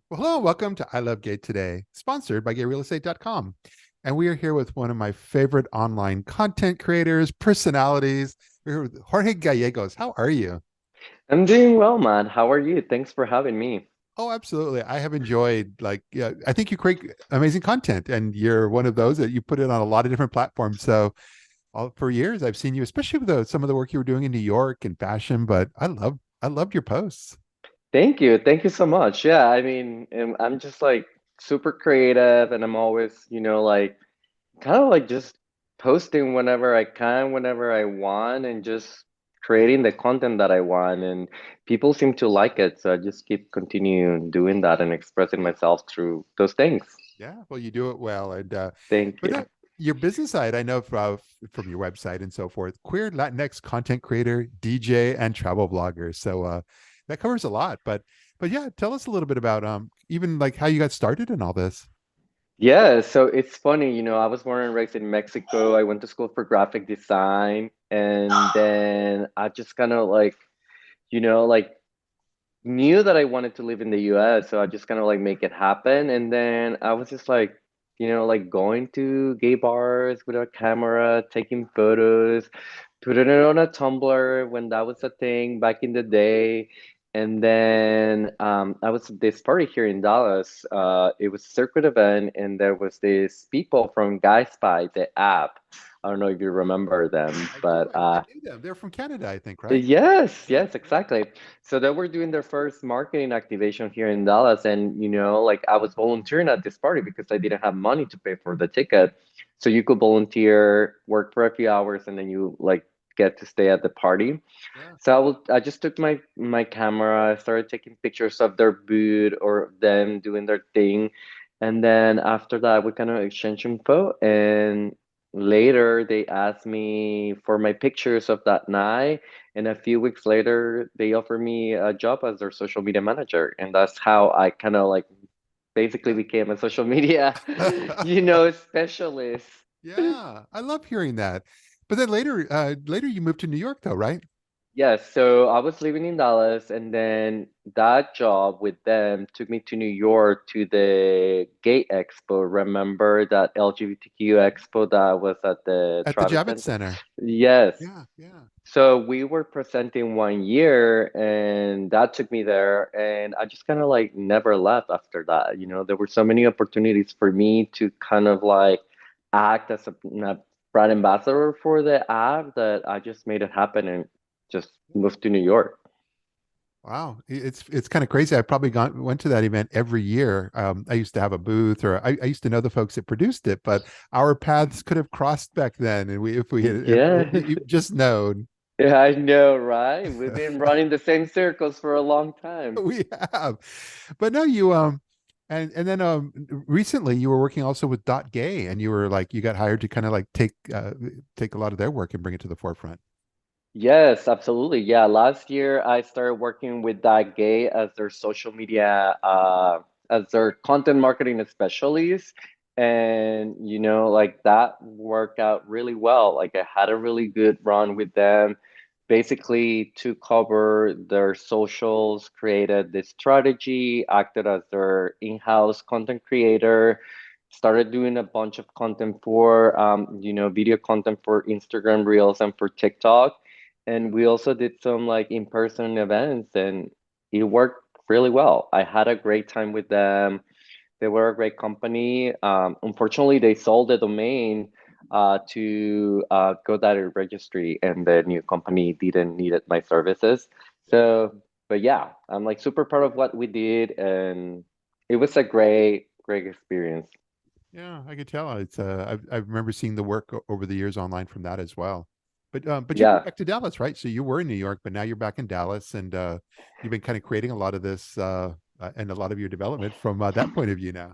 Well, hello, welcome to I Love Gay Today, sponsored by GayRealEstate.com. And we are here with one of my favorite online content creators, personalities. We're here with Jorge Gallegos. How are you? I'm doing well, man. How are you? Thanks for having me. Oh, absolutely. I have enjoyed, yeah, I think you create amazing content, and you're one of those that you put it on a lot of different platforms. So, for years, I've seen you, especially with some of the work you were doing in New York and fashion. But I loved your posts. Thank you. Thank you so much. Yeah, I mean, I'm just like super creative and I'm always, like kind of like just posting whenever I can, whenever I want, and just creating the content that I want. And people seem to like it. So I just keep continuing doing that and expressing myself through those things. Yeah, well, you do it well, and Thank but you. your business side, I know from your website and so forth. Queer Latinx content creator, DJ, and travel blogger. So that covers a lot. But yeah, tell us a little bit about even like how you got started in all this. Yeah, so it's funny, I was born and raised in Mexico. I went to school for graphic design, and then I just kind of like, like knew that I wanted to live in the US, so I just kind of like make it happen. And then I was just like, like going to gay bars with a camera, taking photos, putting it on a Tumblr when that was a thing back in the day. And then I was at this party here in Dallas. It was a circuit event, and there was this people from Guy Spy, the app. I don't know if you remember them, I do. but I knew them. They're from Canada, I think, right? yes, Yeah, yes, yeah. exactly. So they were doing their first marketing activation here in Dallas, and like I was volunteering at this party because I didn't have money to pay for the ticket. So you could volunteer, work for a few hours, and then you like get to stay at the party. Yeah. So I just took my camera, I started taking pictures of their booth or them doing their thing, and then after that we kind of exchanged info, and later they asked me for my pictures of that night, and a few weeks later they offered me a job as their social media manager, and that's how I kind of like basically became a social media, Yeah. specialist. Yeah. I love hearing that. But then later you moved to New York though, right? Yes, so I was living in Dallas, and then that job with them took me to New York to the Gay Expo. Remember that LGBTQ Expo that was at the At the Travis Javits Center? Center. Yes. Yeah, yeah. So we were presenting 1 year, and that took me there, and I just kind of like never left after that. There were so many opportunities for me to kind of like act as a brand ambassador for the app that I just made it happen and just moved to New York. Wow, it's kind of crazy. I probably went to that event every year. I used to have a booth, or I used to know the folks that produced it, but our paths could have crossed back then, and we if we had Yeah. you just known. Yeah, I know, right? We've been running the same circles for a long time. We have, but no, you and then recently you were working also with dot gay, and you were like you got hired to kind of like take a lot of their work and bring it to the forefront. Yes, absolutely. Yeah, last year I started working with dot.gay as their social media, as their content marketing specialist. And, like that worked out really well. Like I had a really good run with them, basically to cover their socials, created this strategy, acted as their in-house content creator, started doing a bunch of content for, video content for Instagram Reels and for TikTok, and we also did some like in-person events, and it worked really well. I had a great time with them. They were a great company. Unfortunately, they sold the domain to GoDaddy Registry, and the new company didn't needed my services. So, but yeah, I'm like super proud of what we did, and it was a great experience. Yeah, I could tell. I remember seeing the work over the years online from that as well. But you moved Yeah. back to Dallas, right? So you were in New York, but now you're back in Dallas, and you've been kind of creating a lot of this and a lot of your development from that point of view now.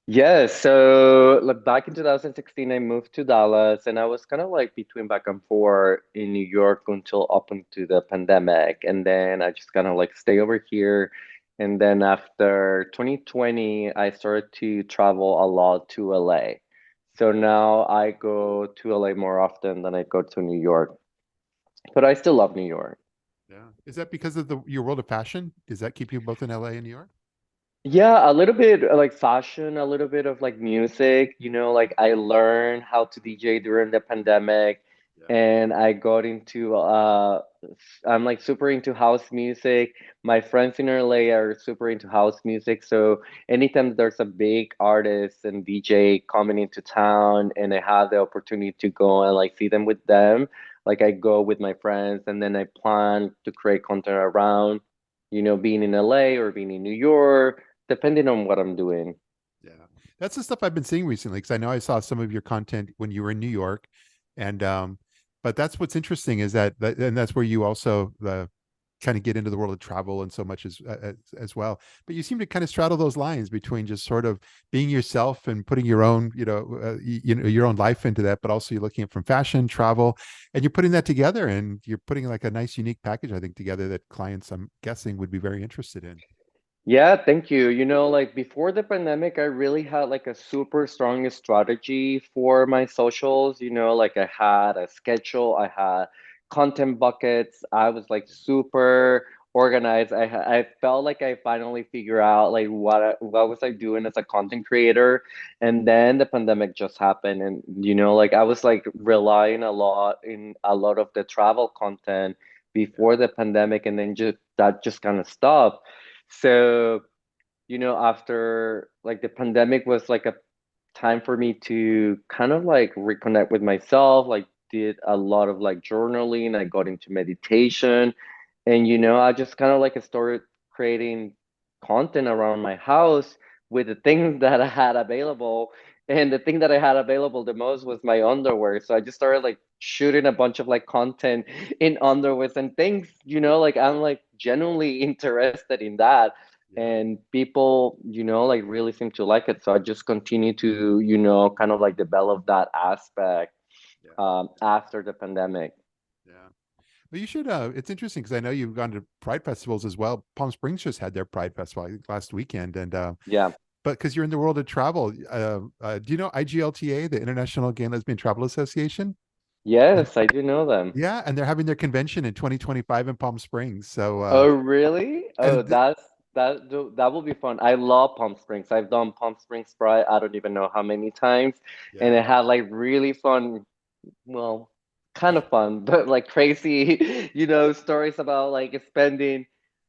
Yeah, so like back in 2016, I moved to Dallas, and I was kind of like between back and forth in New York until up into the pandemic, and then I just kind of like stay over here. And then after 2020, I started to travel a lot to LA. So now I go to LA more often than I go to New York, but I still love New York. Yeah. Is that because of your world of fashion? Does that keep you both in LA and New York? Yeah, a little bit like fashion, a little bit of like music. Like I learned how to DJ during the pandemic, Yeah. and I got into I'm like super into house music. My friends in LA are super into house music, so anytime there's a big artist and DJ coming into town and I have the opportunity to go and like see them with them, like I go with my friends and then I plan to create content around, being in LA or being in New York depending on what I'm doing. Yeah. That's the stuff I've been seeing recently because I know I saw some of your content when you were in New York. And but that's what's interesting is that and that's where you also kind of get into the world of travel and so much as well. But you seem to kind of straddle those lines between just sort of being yourself and putting your own, your own life into that, but also you're looking at from fashion, travel, and you're putting that together and you're putting like a nice unique package, I think, together that clients, I'm guessing, would be very interested in. Yeah, thank you. Like before the pandemic, I really had like a super strong strategy for my socials. Like I had a schedule, I had content buckets. I was like super organized. I felt like I finally figured out like what was I doing as a content creator. And then the pandemic just happened, and like I was like relying a lot of the travel content Yeah. before the pandemic, and then just that just kind of stopped. So, after like the pandemic was like a time for me to kind of like reconnect with myself, like did a lot of like journaling, I got into meditation, and I just kind of like started creating content around my house with the things that I had available. And the thing that I had available the most was my underwear. So I just started like shooting a bunch of like content in underwears and things, like I'm like genuinely interested in that. Yeah. And people, like really seem to like it. So I just continue to, kind of like develop that aspect Yeah. after the pandemic. Yeah. Well, you should. It's interesting because I know you've gone to Pride festivals as well. Palm Springs just had their Pride festival, I think, last weekend, and Yeah. but because you're in the world of travel, do you know IGLTA, the International Gay and Lesbian Travel Association? And Yes, I do know them. yeah, and they're having their convention in 2025 in Palm Springs. So Oh, really? Oh, and that will be fun. I love Palm Springs. I've done Palm Springs Pride, I don't even know how many times, and yeah, it had like really fun, well, kind of fun, but like crazy, stories about like spending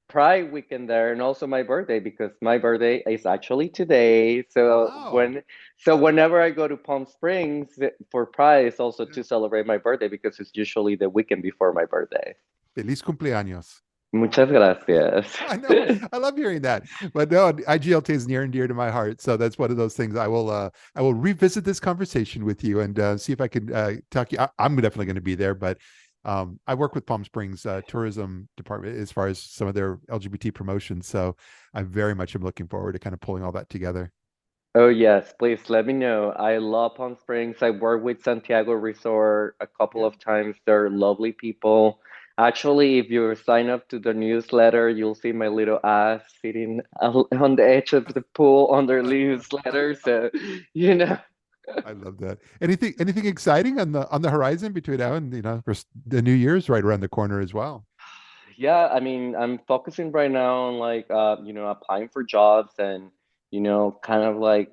Pride weekend there, and also my birthday because my birthday is actually today. wow, So whenever I go to Palm Springs for Pride, it's also yeah. to celebrate my birthday because it's usually the weekend before my birthday. Feliz cumpleaños. Muchas gracias. I know. I love hearing that. But no, IGLT is near and dear to my heart. So that's one of those things I will revisit this conversation with you and see if I can talk you. I'm definitely going to be there, but I work with Palm Springs tourism department as far as some of their LGBT promotions. So I very much am looking forward to kind of pulling all that together. Oh yes, please let me know. I love Palm Springs. I worked with Santiago Resort a couple Yeah. of times. They're lovely people. Actually, if you sign up to the newsletter, you'll see my little ass sitting on the edge of the pool on their newsletter. So, you know. I love that. Anything exciting on the horizon between now and the New Year's right around the corner as well. Yeah, I mean, I'm focusing right now on like applying for jobs and kind of like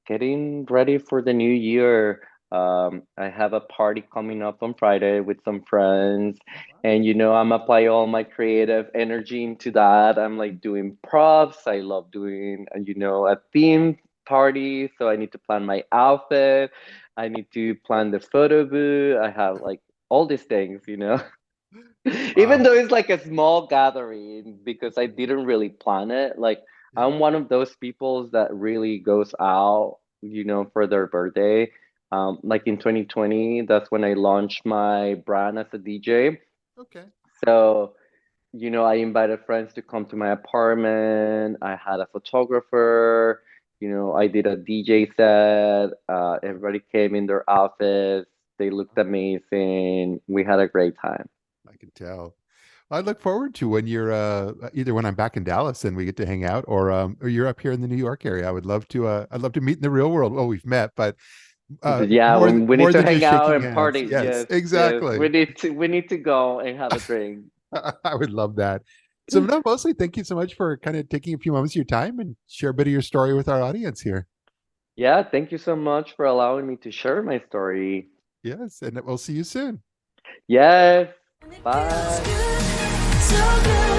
getting ready for the new year. I have a party coming up on Friday with some friends, Wow. and I'm applying all my creative energy into that. I'm like doing props. I love doing, a theme party. So I need to plan my outfit. I need to plan the photo booth. I have like all these things. Even Wow. though it's like a small gathering because I didn't really plan it. Like Yeah. I'm one of those people that really goes out, for their birthday. Like in 2020, that's when I launched my brand as a DJ. Okay. So, I invited friends to come to my apartment. I had a photographer. I did a DJ set. Everybody came in their outfits. They looked amazing. We had a great time. I can tell. I look forward to when you're either when I'm back in Dallas and we get to hang out or you're up here in the New York area. I'd love to meet in the real world. Well, we've met, but Yeah, we need more to than hang just out shaking and hands. party. Yes, Yes, yes. We exactly. need to go and have a drink. I would love that. So no, mostly thank you so much for kind of taking a few moments of your time and share a bit of your story with our audience here. Yeah, thank you so much for allowing me to share my story. Yes, and we'll see you soon. Yes. And it feels Bye. good, so good.